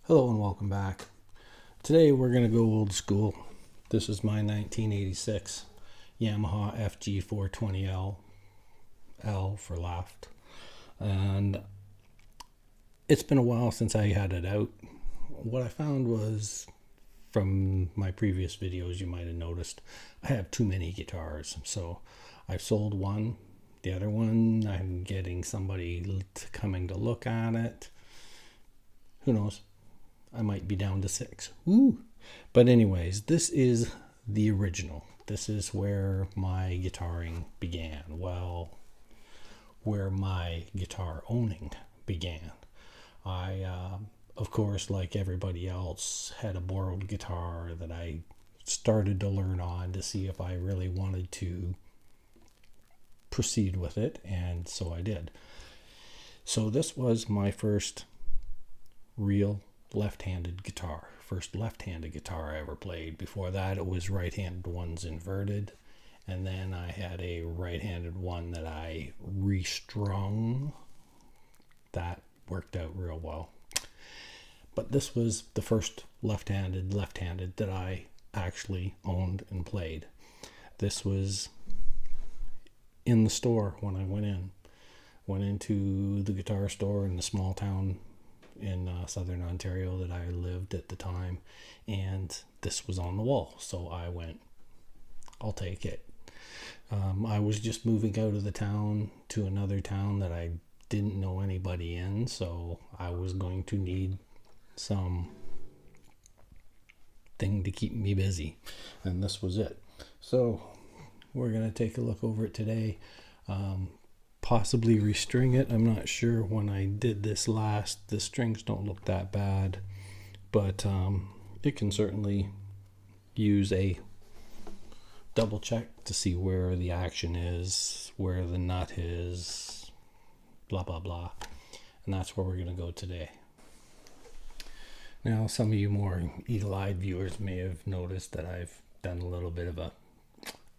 Hello and welcome back. Today we're going to go old school. This is my 1986 Yamaha FG420-L for left. And it's been a while since I had it out. What I found was, from my previous videos you might have noticed, I have too many guitars. So I've sold one. The other one, I'm getting somebody coming to look at it. Who knows? I might be down to 6. Woo! But anyways, this is the original. This is where my guitaring began. Well, where my guitar owning began. I, of course, like everybody else, had a borrowed guitar that I started to learn on to see if I really wanted to proceed with it, and so I did. So this was my first real left-handed guitar. First left-handed guitar I ever played. Before that it was right-handed ones inverted, and then I had a right-handed one that I restrung. That worked out real well. But this was the first left-handed that I actually owned and played. This was in the store when I went into the guitar store in the small town in southern Ontario that I lived at the time, and this was on the wall. So I went, I'll take it. I was just moving out of the town to another town that I didn't know anybody in, so I was going to need some thing to keep me busy, and this was it. So we're going to take a look over it today. Possibly restring it. I'm not sure. When I did this last, the strings don't look that bad, but it can certainly use a double check to see where the action is, where the nut is, blah blah blah, and that's where we're going to go today. Now, some of you more eagle-eyed viewers may have noticed that I've done a little bit of a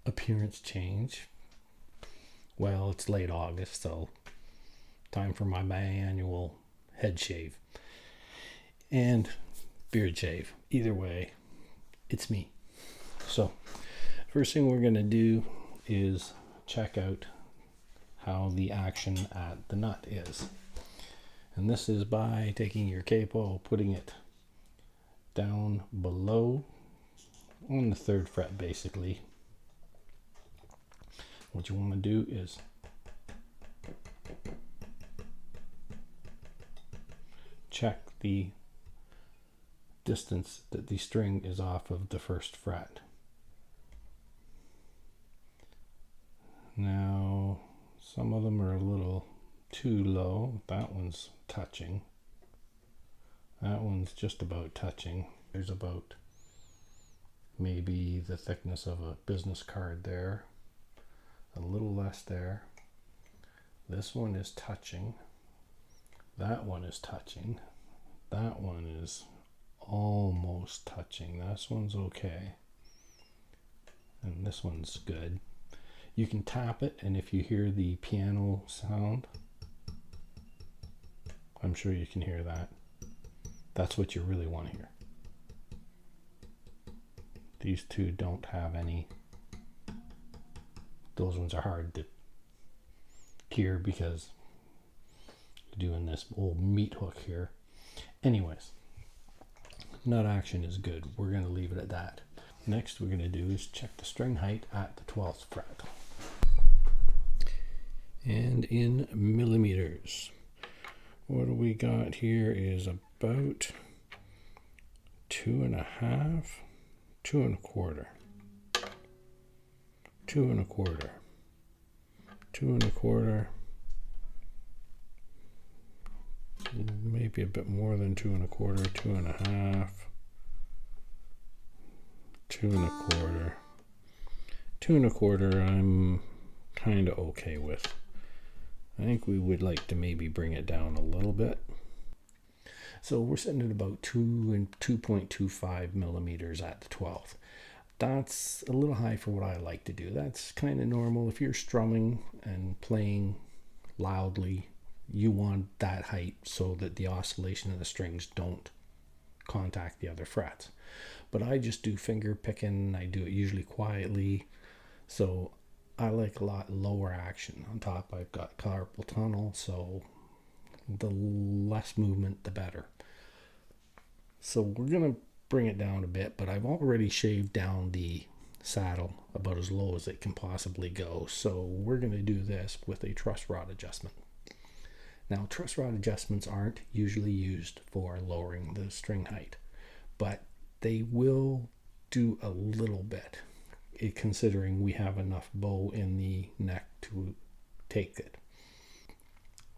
appearance change. Well, it's late August, so time for my biannual head shave and beard shave. Either way, it's me. So first thing we're going to do is check out how the action at the nut is. And this is by taking your capo, putting it down below on the 3rd fret basically. What you want to do is check the distance that the string is off of the 1st fret. Now, some of them are a little too low. That one's touching. That one's just about touching. There's about maybe the thickness of a business card there. A little less there. This one is touching. That one is touching. That one is almost touching. This one's okay. And this one's good. You can tap it, and if you hear the piano sound, I'm sure you can hear that. That's what you really want to hear. These two don't have any. Those ones are hard to hear because you're doing this old meat hook here. Anyways, nut action is good. We're going to leave it at that. Next we're going to do is check the string height at the 12th fret. And in millimeters, what do we got here is about 2.5, 2.25. 2.25, 2.25, maybe a bit more than 2.25, 2.5, 2.25, 2.25. I'm kind of okay with. I think we would like to maybe bring it down a little bit. So we're sitting at about 2.25 millimeters at the 12th. That's a little high for what I like to do. That's kind of normal. If you're strumming and playing loudly, you want that height so that the oscillation of the strings don't contact the other frets. But I just do finger picking. I do it usually quietly. So I like a lot lower action. On top I've got carpal tunnel, so the less movement the better. So we're going to bring it down a bit, but I've already shaved down the saddle about as low as it can possibly go. So we're going to do this with a truss rod adjustment. Now, truss rod adjustments aren't usually used for lowering the string height, but they will do a little bit, considering we have enough bow in the neck to take it.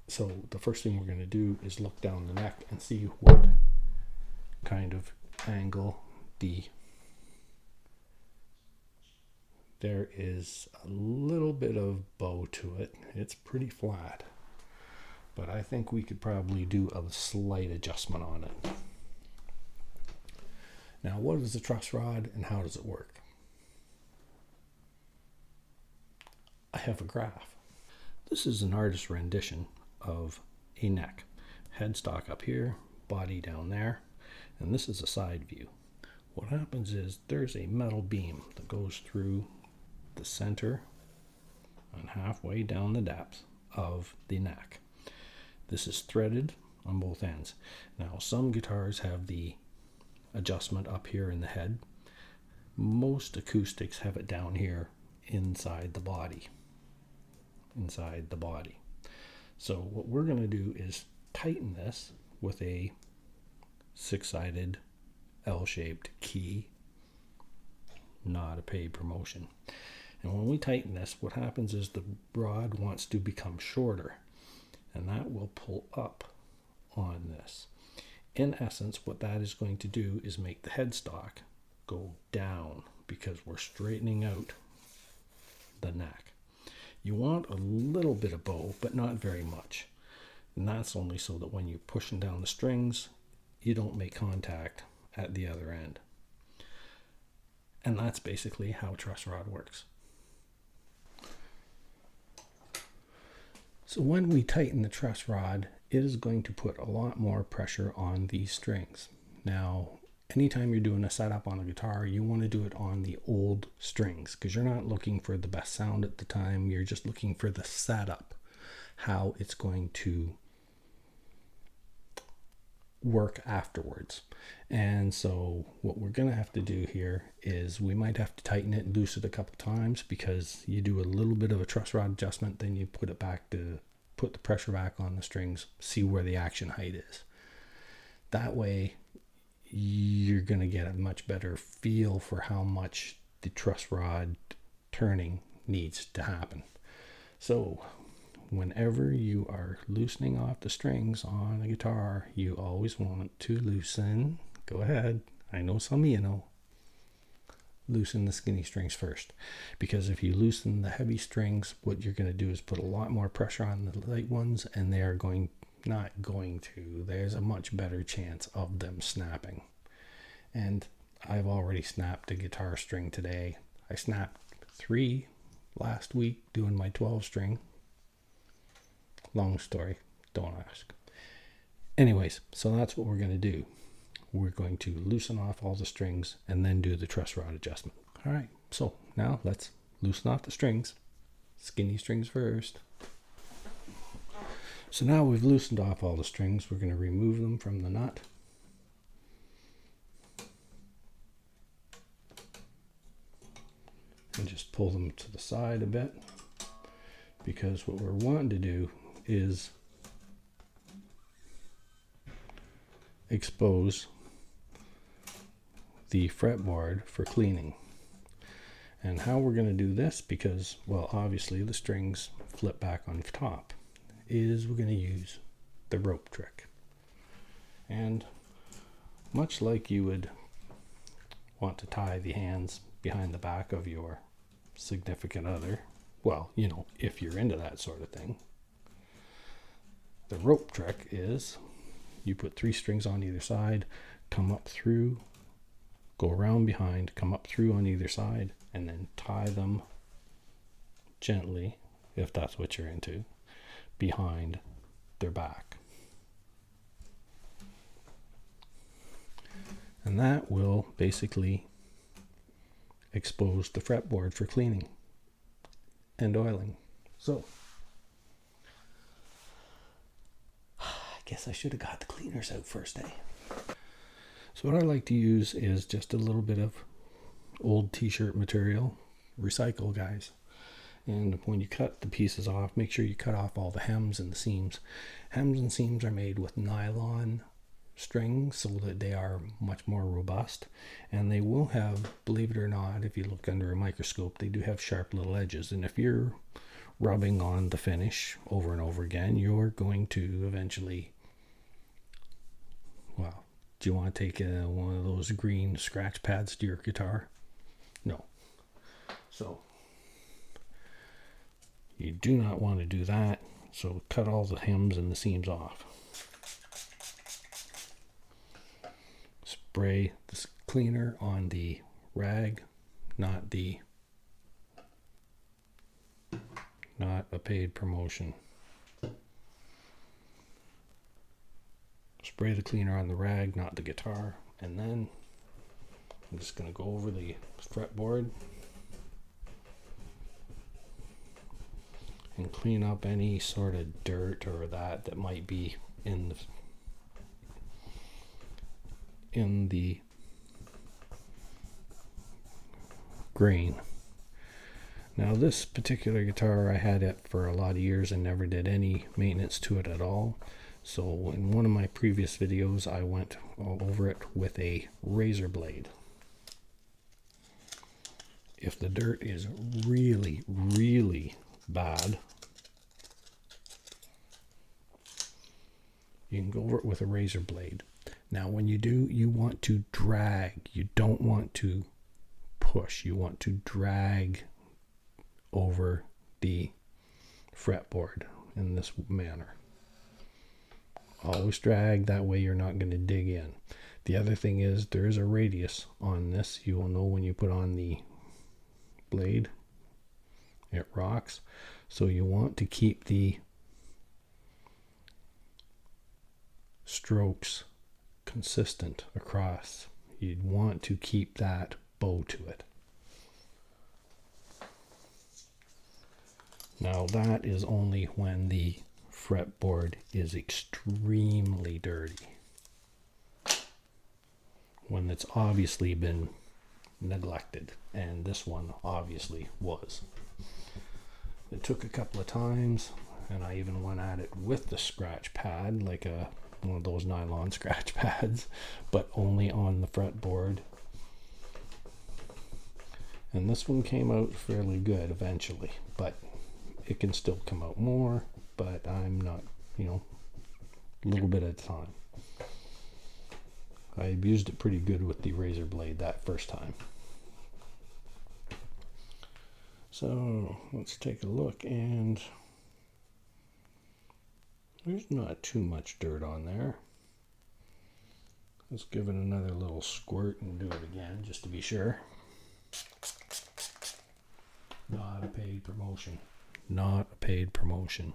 So the first thing we're going to do is look down the neck and see what kind of angle there is a little bit of bow to it. It's pretty flat, but I think we could probably do a slight adjustment on it. Now, what is a truss rod and how does it work? I have a graph. This is an artist's rendition of a neck. Headstock up here, body down there, and this is a side view. What happens is there's a metal beam that goes through the center and halfway down the depth of the neck. This is threaded on both ends. Now, some guitars have the adjustment up here in the head. Most acoustics have it down here inside the body. So what we're going to do is tighten this with a 6-sided L-shaped key, not a paid promotion. And when we tighten this, what happens is the rod wants to become shorter, and that will pull up on this. In essence, what that is going to do is make the headstock go down because we're straightening out the neck. You want a little bit of bow, but not very much. And that's only so that when you're pushing down the strings, you don't make contact at the other end. And that's basically how truss rod works. So when we tighten the truss rod, it is going to put a lot more pressure on these strings. Now, anytime you're doing a setup on a guitar, you want to do it on the old strings because you're not looking for the best sound at the time. You're just looking for the setup, how it's going to work afterwards. And so what we're going to have to do here is we might have to tighten it and loosen it a couple times because you do a little bit of a truss rod adjustment, then you put it back to put the pressure back on the strings, see where the action height is. That way you're going to get a much better feel for how much the truss rod turning needs to happen. So whenever you are loosening off the strings on a guitar, you always want to loosen. Go ahead. I know some of you know. Loosen the skinny strings first. Because if you loosen the heavy strings, what you're going to do is put a lot more pressure on the light ones, and they are there's a much better chance of them snapping. And I've already snapped a guitar string today. I snapped 3 last week doing my 12 string. Long story, don't ask. Anyways, so that's what we're going to do. We're going to loosen off all the strings and then do the truss rod adjustment. All right, so now let's loosen off the strings. Skinny strings first. So now we've loosened off all the strings. We're going to remove them from the nut. And just pull them to the side a bit, because what we're wanting to do is expose the fretboard for cleaning. And how we're going to do this, because, well, obviously the strings flip back on top, is we're going to use the rope trick. And much like you would want to tie the hands behind the back of your significant other, well, you know, if you're into that sort of thing, the rope trick is you put 3 strings on either side, come up through, go around behind, come up through on either side, and then tie them gently, if that's what you're into, behind their back. And that will basically expose the fretboard for cleaning and oiling. So I guess I should have got the cleaners out first, eh? So what I like to use is just a little bit of old t-shirt material, recycle, guys. And when you cut the pieces off, make sure you cut off all the hems and the seams. Hems and seams are made with nylon strings so that they are much more robust, and they will have, believe it or not, if you look under a microscope, they do have sharp little edges, and if you're rubbing on the finish over and over again, you're going to eventually, well, do you want to take one of those green scratch pads to your guitar? No. So you do not want to do that, so cut all the hems and the seams off. Spray this cleaner on the rag, not a paid promotion. Spray the cleaner on the rag, not the guitar, and then I'm just going to go over the fretboard and clean up any sort of dirt or that might be in the grain. Now this particular guitar, I had it for a lot of years and never did any maintenance to it at all. So in one of my previous videos, I went over it with a razor blade. If the dirt is really, really bad, you can go over it with a razor blade. Now when you do, you want to drag. You don't want to push. You want to drag over the fretboard in this manner. Always drag, that way you're not going to dig in. The other thing is there is a radius on this. You will know when you put on the blade, it rocks. So you want to keep the strokes consistent across. You'd want to keep that bow to it. Now that is only when the fretboard is extremely dirty. When it's obviously been neglected, and this one obviously was. It took a couple of times, and I even went at it with the scratch pad, like one of those nylon scratch pads, but only on the fretboard. And this one came out fairly good eventually, but it can still come out more, but I'm not, a little bit at a time. I abused it pretty good with the razor blade that first time. So let's take a look, and there's not too much dirt on there. Let's give it another little squirt and do it again just to be sure. Not a paid promotion. Not a paid promotion.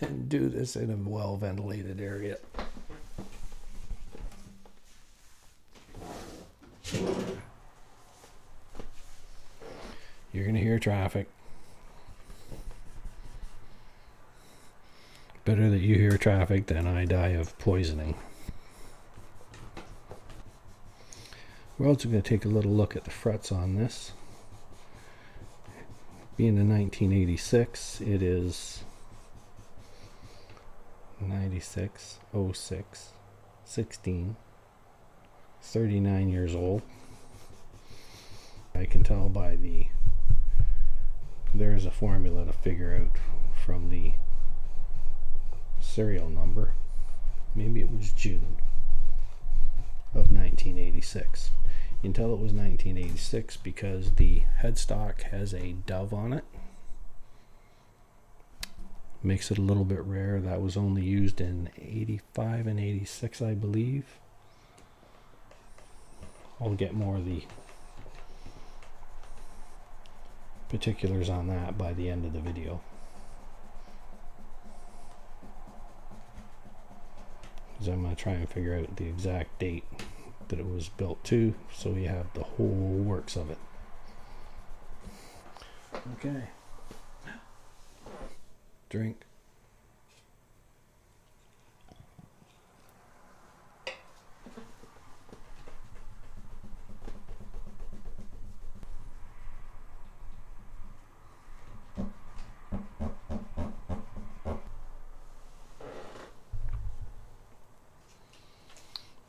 And do this in a well ventilated area. You're going to hear traffic. Better that you hear traffic than I die of poisoning. We're also going to take a little look at the frets on this. Being a 1986, it is 96, 06, 16, 39 years old. I can tell by there's a formula to figure out from the serial number. Maybe it was June of 1986. You can tell it was 1986 because the headstock has a dove on it. Makes it a little bit rare. That was only used in 85 and 86, I believe. I'll get more of the particulars on that by the end of the video. because I'm going to try and figure out the exact date that it was built to, so we have the whole works of it. Okay. Drink.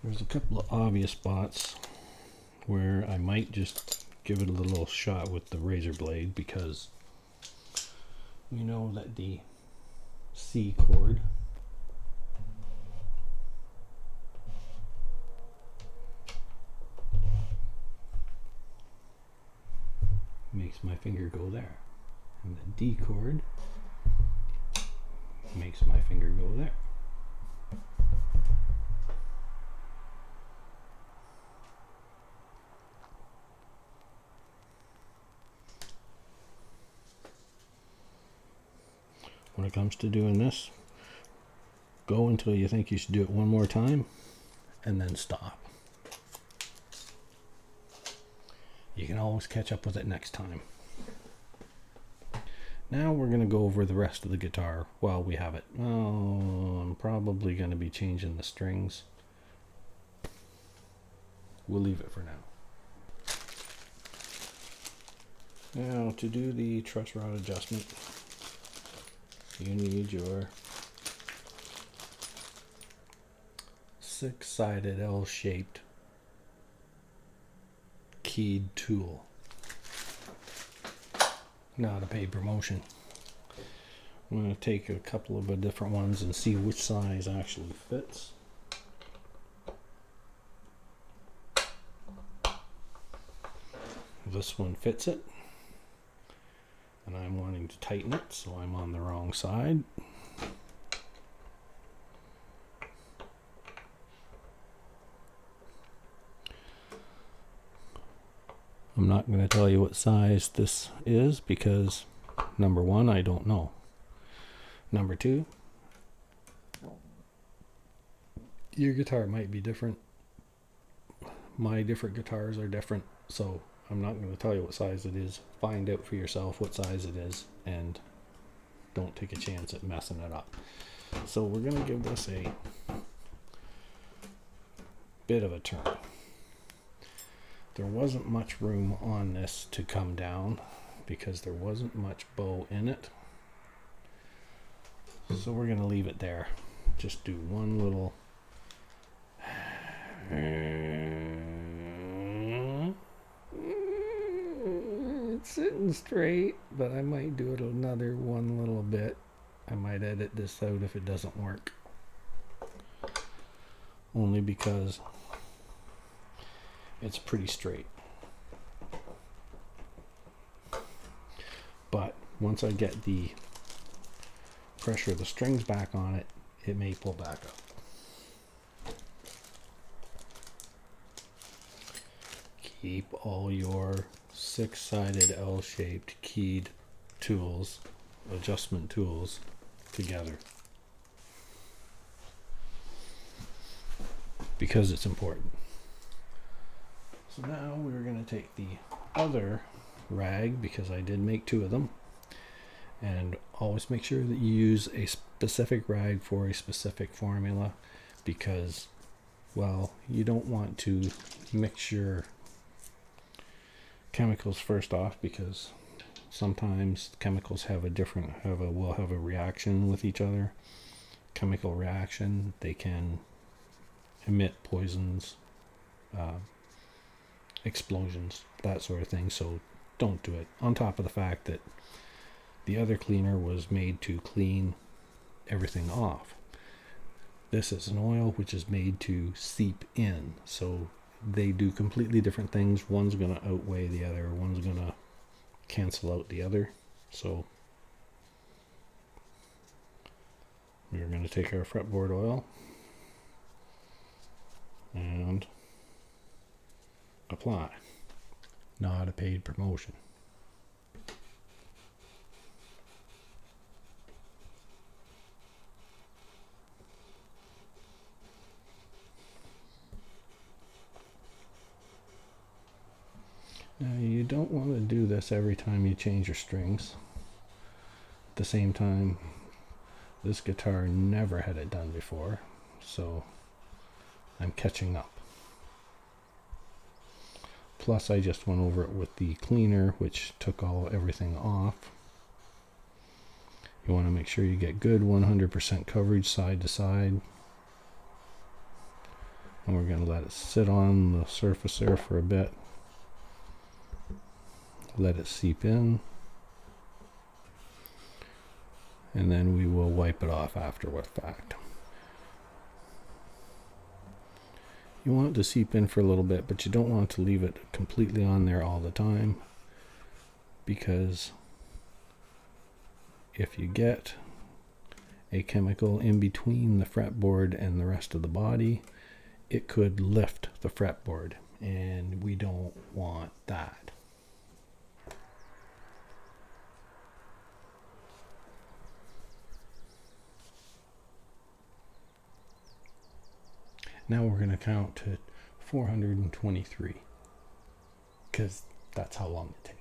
There's a couple of obvious spots where I might just give it a little shot with the razor blade, because we know that the C chord makes my finger go there, and the D chord makes my finger go there. When it comes to doing this, go until you think you should do it one more time, and then stop. You can always catch up with it next time. Now we're going to go over the rest of the guitar while we have it. Oh, I'm probably going to be changing the strings. We'll leave it for now. Now, to do the truss rod adjustment, you need your 6-sided L-shaped keyed tool. Not a paid promotion. I'm going to take a couple of different ones and see which size actually fits. This one fits it, and I'm wanting to tighten it, so I'm on the wrong side. I'm not going to tell you what size this is because, number one, I don't know. Number two, your guitar might be different. My different guitars are different, so I'm not going to tell you what size it is. Find out for yourself what size it is, and don't take a chance at messing it up. So we're going to give this a bit of a turn. There wasn't much room on this to come down because there wasn't much bow in it. So we're going to leave it there. Just do one little... It's sitting straight, but I might do it another one little bit. I might edit this out if it doesn't work. Only because it's pretty straight. But once I get the pressure of the strings back on it, it may pull back up. Keep all your 6-sided L-shaped keyed tools, adjustment tools, together, because it's important. So now we're going to take the other rag, because I did make 2 of them, and always make sure that you use a specific rag for a specific formula, because, well, you don't want to mix your chemicals first off, because sometimes chemicals have will have a reaction with each other, chemical reaction. They can emit poisons, explosions, that sort of thing, so don't do it. On top of the fact that the other cleaner was made to clean everything off. This is an oil which is made to seep in, so they do completely different things. One's going to outweigh the other, one's going to cancel out the other. So we're going to take our fretboard oil and apply. Not a paid promotion. you don't want to do this every time you change your strings. At the same time, this guitar never had it done before, so I'm catching up. Plus, I just went over it with the cleaner, which took everything off. You want to make sure you get good 100% coverage side to side. And we're going to let it sit on the surface there for a bit. Let it seep in. And then we will wipe it off after the fact. You want it to seep in for a little bit, but you don't want to leave it completely on there all the time, because if you get a chemical in between the fretboard and the rest of the body, it could lift the fretboard, and we don't want that. Now we're going to count to 423, because that's how long it takes.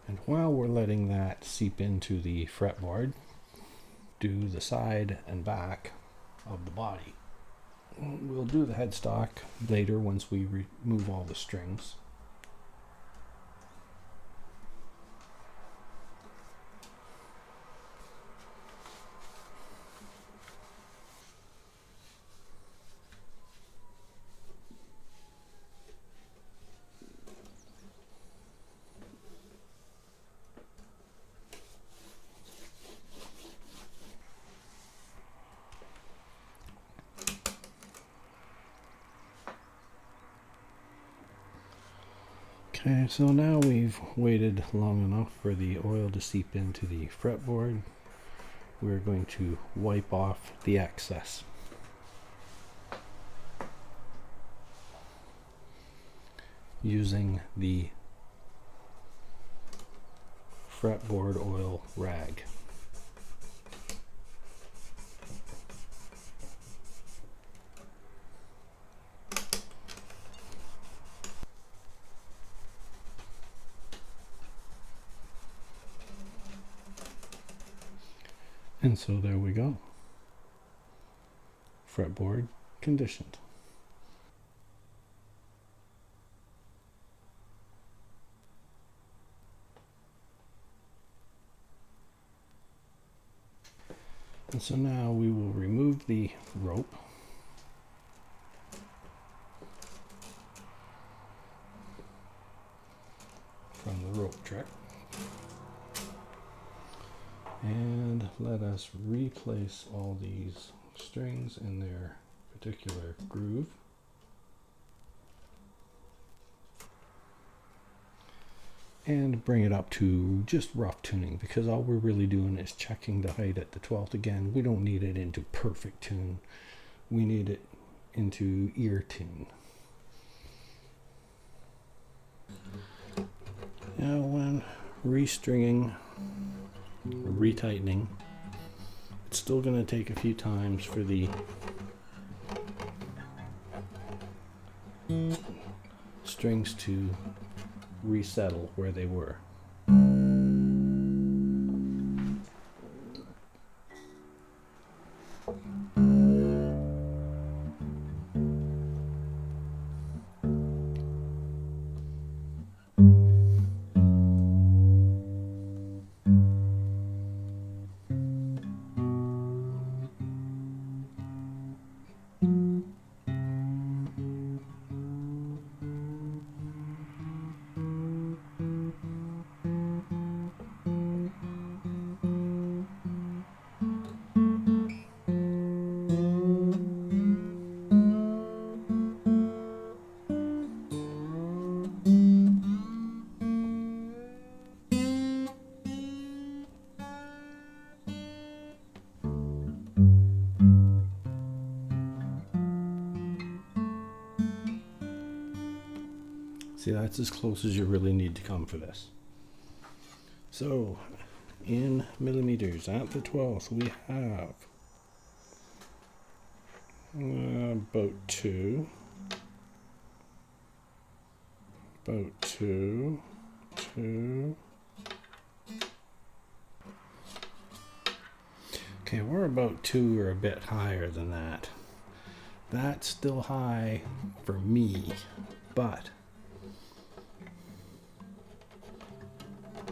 And while we're letting that seep into the fretboard, do the side and back of the body. We'll do the headstock later once we remove all the strings. Okay, so now we've waited long enough for the oil to seep into the fretboard. We're going to wipe off the excess. Using the fretboard oil rag. And so there we go. Fretboard conditioned. And so now we will remove the rope. From the rope trick. And let us replace all these strings in their particular groove. And bring it up to just rough tuning, because all we're really doing is checking the height at the 12th. Again, we don't need it into perfect tune. We need it into ear tune. Now when restringing, retightening, it's still going to take a few times for the strings to resettle where they were. See, that's as close as you really need to come for this. So, in millimeters at the 12th, we have about 2. About two. Okay, we're about 2 or a bit higher than that. That's still high for me, but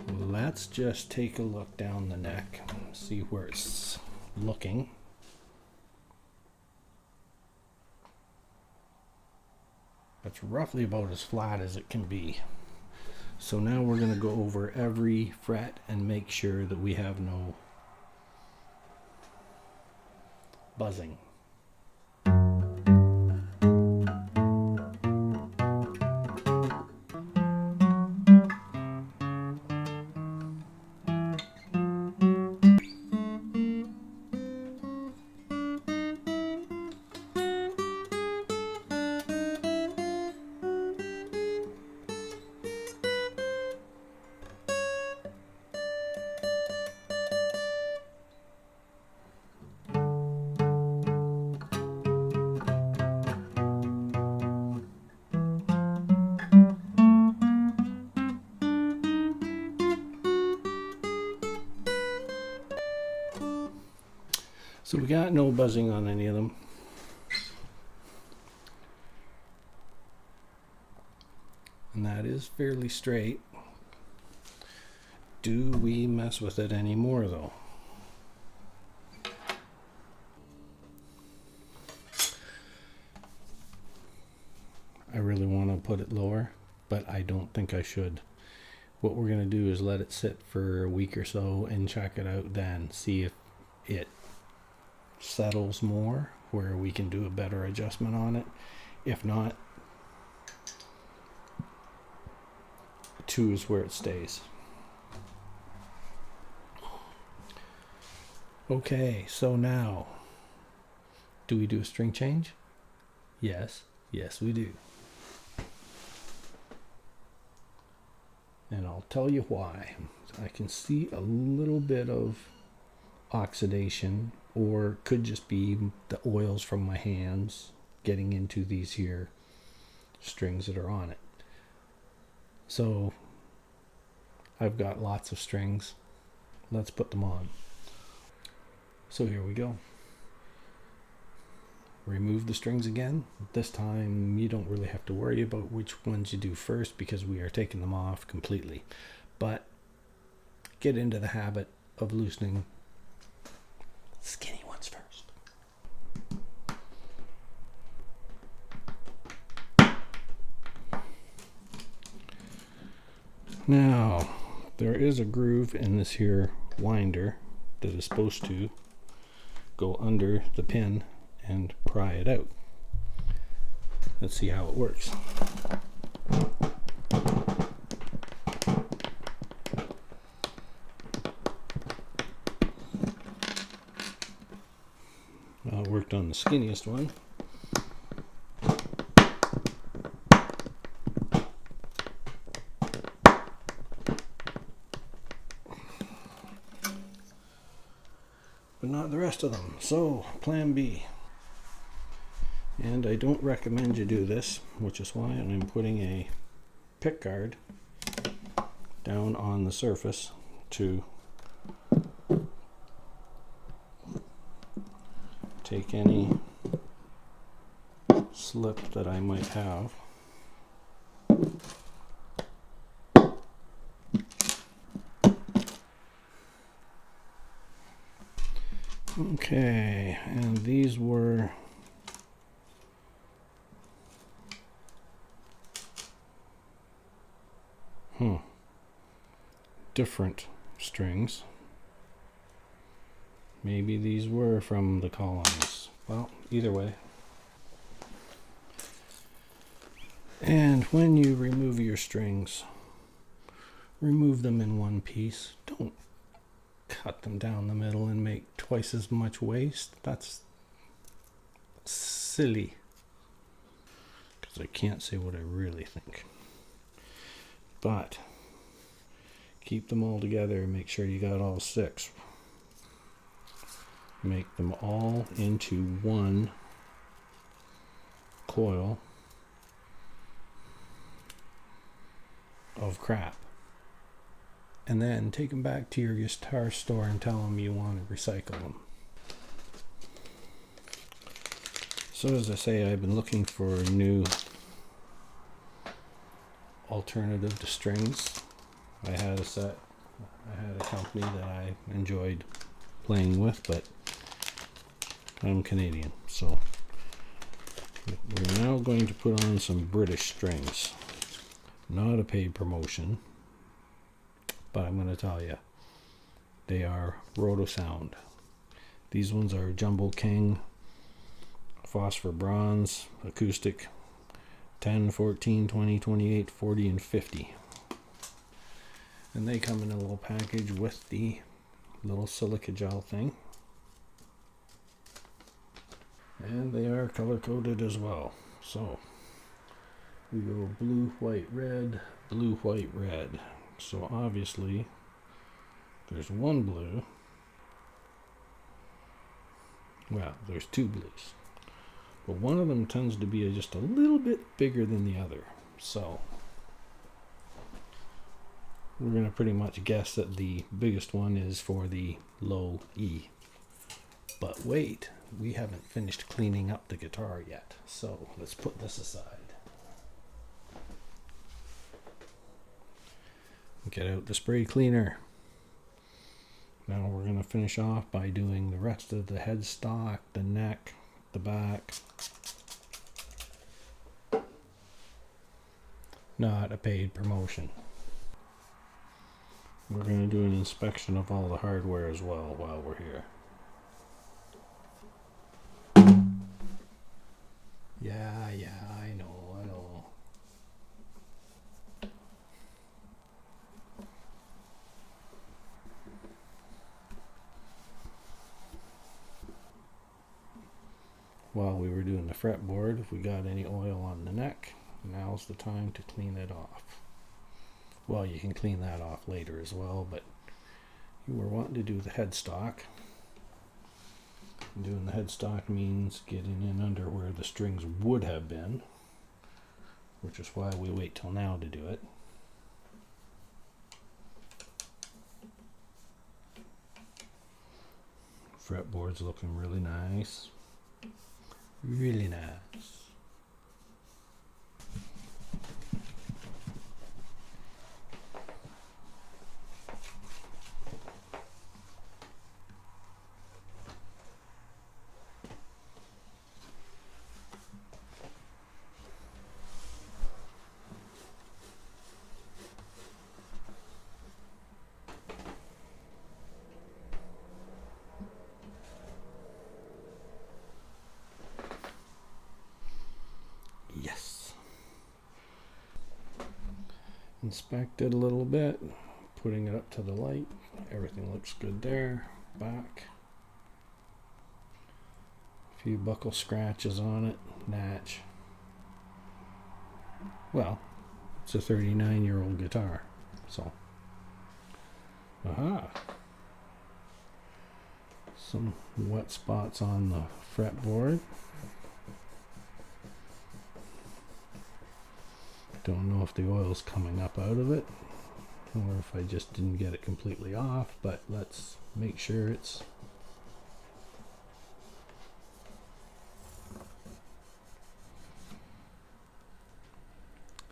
let's just take a look down the neck, see where it's looking. That's roughly about as flat as it can be. So now we're going to go over every fret and make sure that we have no buzzing. So we got no buzzing on any of them. And that is fairly straight. Do we mess with it anymore though? I really want to put it lower, but I don't think I should. What we're going to do is let it sit for a week or so and check it out then. See if it settles more where we can do a better adjustment on it. If not, 2 is where it stays. Okay, so now, do we do a string change? Yes, we do. And I'll tell you why. I can see a little bit of oxidation, or could just be the oils from my hands getting into these here strings that are on it. So I've got lots of strings. Let's put them on. So here we go. Remove the strings again. This time you don't really have to worry about which ones you do first because we are taking them off completely. But get into the habit of loosening skinny ones first. Now, there is a groove in this here winder that is supposed to go under the pin and pry it out. Let's see how it works. Well, it worked on the skinniest one. But not the rest of them. So, plan B. And I don't recommend you do this, which is why I'm putting a pick guard down on the surface to take any slip that I might have. Okay, and these were different strings. Maybe these were from the colonies. Well, either way. And when you remove your strings, remove them in one piece. Don't cut them down the middle and make twice as much waste. That's silly. Because I can't say what I really think. But keep them all together and make sure you got all 6. Make them all into one coil. of crap, and then take them back to your guitar store and tell them you want to recycle them. So as I say, I've been looking for a new alternative to strings. I had a company that I enjoyed playing with, but I'm Canadian, so we're now going to put on some British strings. Not a paid promotion, but I'm going to tell you, they are Roto Sound. These ones are Jumbo King, Phosphor Bronze, Acoustic, 10, 14, 20, 28, 40, and 50. And they come in a little package with the little silica gel thing. And they are color coded as well. So we go blue, white, red, blue, white, red. So obviously there's one blue. Well, there's two blues. But one of them tends to be just a little bit bigger than the other. So we're going to pretty much guess that the biggest one is for the low E. But wait, we haven't finished cleaning up the guitar yet. So let's put this aside. Get out the spray cleaner. Now we're going to finish off by doing the rest of the headstock, the neck, the back. Not a paid promotion. We're going to do an inspection of all the hardware as well while we're here. Yeah, I know. While we were doing the fretboard, if we got any oil on the neck, now's the time to clean it off. Well, you can clean that off later as well, but you were wanting to do the headstock. Doing the headstock means getting in under where the strings would have been, which is why we wait till now to do it. Fretboard's looking really nice. Really nice. Yes. Inspect it a little bit, putting it up to the light. Everything looks good there. Back. A few buckle scratches on it. Natch. Well, it's a 39-year-old guitar, so. Aha. Some wet spots on the fretboard. Don't know if the oil's coming up out of it or if I just didn't get it completely off, but let's make sure it's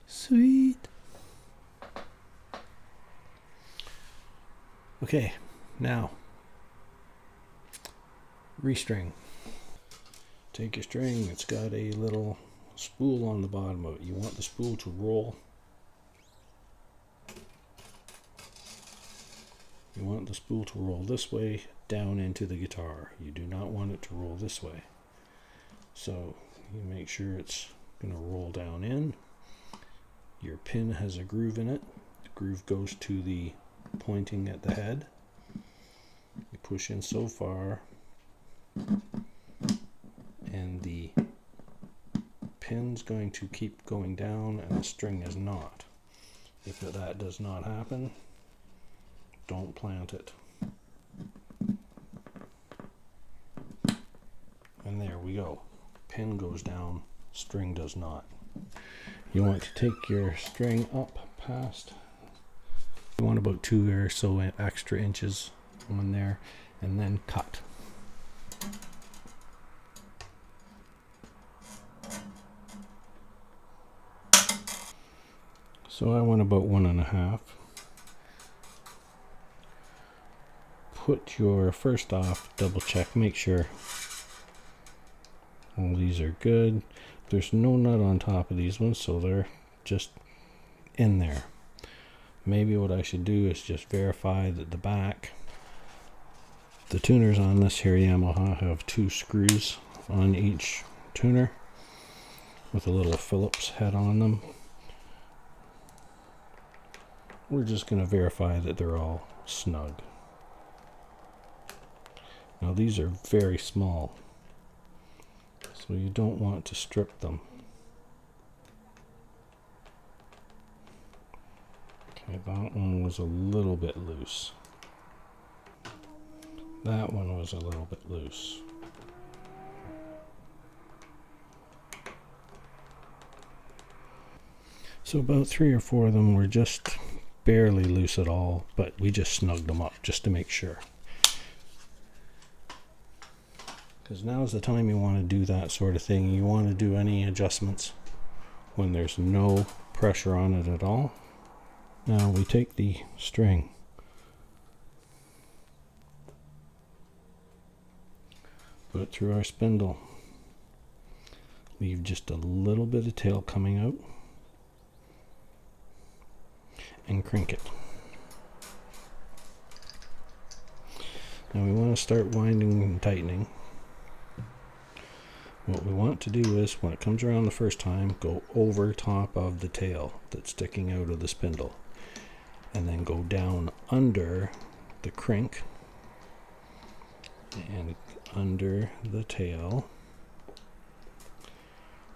sweet. Okay, now restring. Take your string, it's got a little spool on the bottom of it. You want the spool to roll. You want the spool to roll this way down into the guitar. You do not want it to roll this way. So you make sure it's going to roll down in. Your pin has a groove in it. The groove goes to the pointing at the head. You push in so far and the pin's going to keep going down and the string is not. If that does not happen, don't plant it. And there we go. Pin goes down, string does not. You want to take your string up past You want about 2 or so extra inches on there, and then cut. So I went about 1.5. Put your, first off, double check, make sure all these are good. There's no nut on top of these ones, so they're just in there. Maybe what I should do is just verify that the back, the tuners on this here Yamaha have 2 screws on each tuner with a little Phillips head on them. We're just going to verify that they're all snug. Now these are very small, so you don't want to strip them. Okay, that one was a little bit loose. That one was a little bit loose. So about 3 or 4 of them were just barely loose at all, but we just snugged them up just to make sure. Because now's the time you want to do that sort of thing. You want to do any adjustments when there's no pressure on it at all. Now we take the string, put it through our spindle, leave just a little bit of tail coming out, and crank it. Now we want to start winding and tightening. What we want to do is, when it comes around the first time, go over top of the tail that's sticking out of the spindle, and then go down under the crank and under the tail,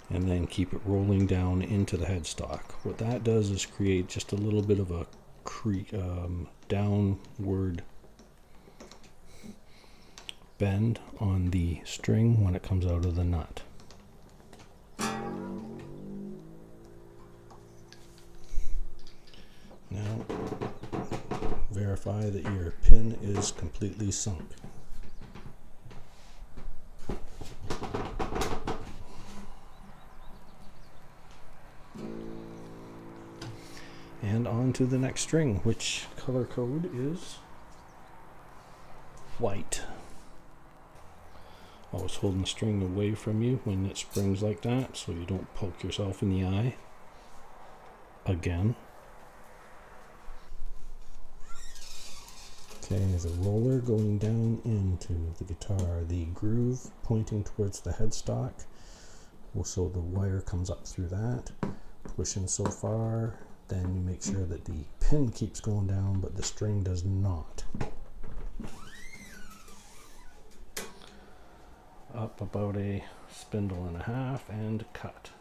and then keep it rolling down into the headstock. What that does is create just a little bit of a downward bend on the string when it comes out of the nut. Now verify that your pin is completely sunk. And on to the next string, which color code is white. Always holding the string away from you when it springs like that, so you don't poke yourself in the eye again. Okay, the roller going down into the guitar, the groove pointing towards the headstock, so the wire comes up through that, pushing so far, then you make sure that the pin keeps going down but the string does not. Up about a spindle and a half and cut.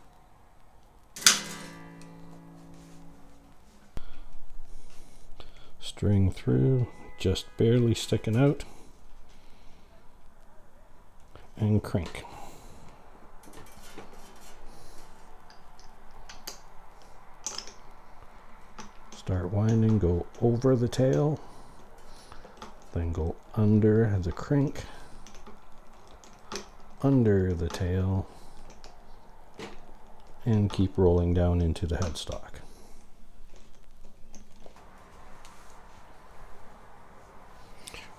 String through, just barely sticking out, and crank. Start winding, go over the tail, then go under the crank, under the tail, and keep rolling down into the headstock.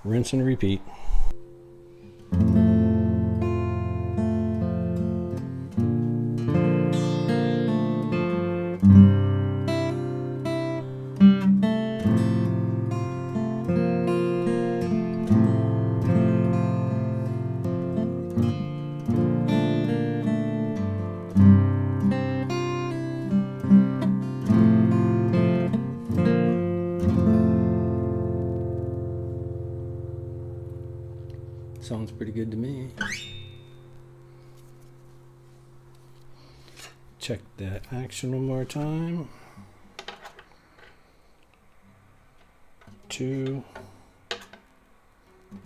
Rinse and repeat. Sounds pretty good to me. Check that action one more time. 2,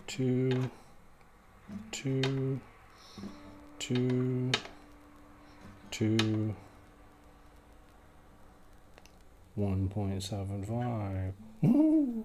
2, 2, 2, 2, 1.75. Ooh.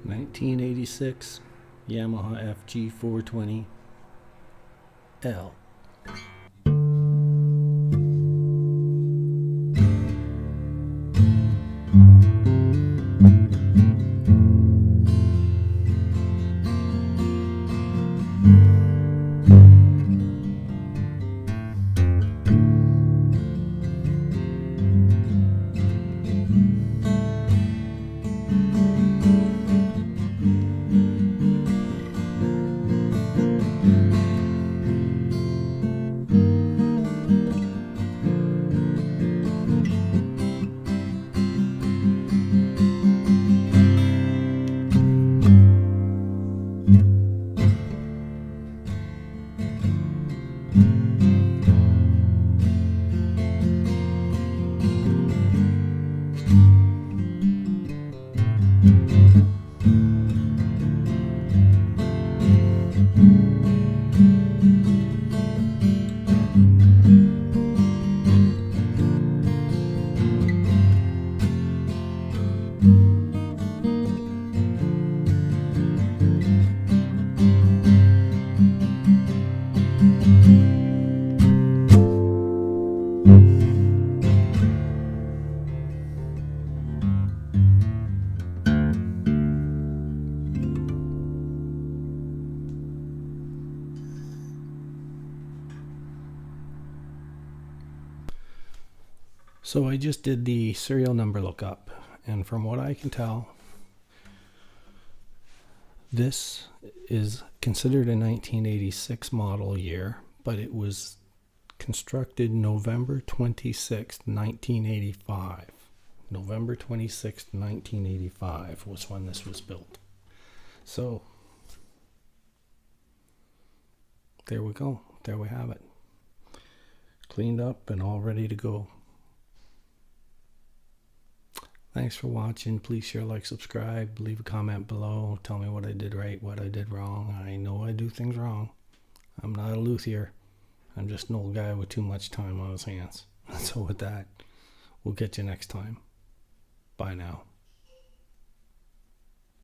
(1986) Yamaha FG420-L. So I just did the serial number lookup, and from what I can tell, this is considered a 1986 model year, but it was constructed November 26th, 1985. November 26th, 1985 was when this was built. So there we go. There we have it. Cleaned up and all ready to go. Thanks for watching. Please share, like, subscribe, leave a comment below. Tell me what I did right, what I did wrong. I know I do things wrong. I'm not a luthier. I'm just an old guy with too much time on his hands. So with that, we'll get you next time. Bye now.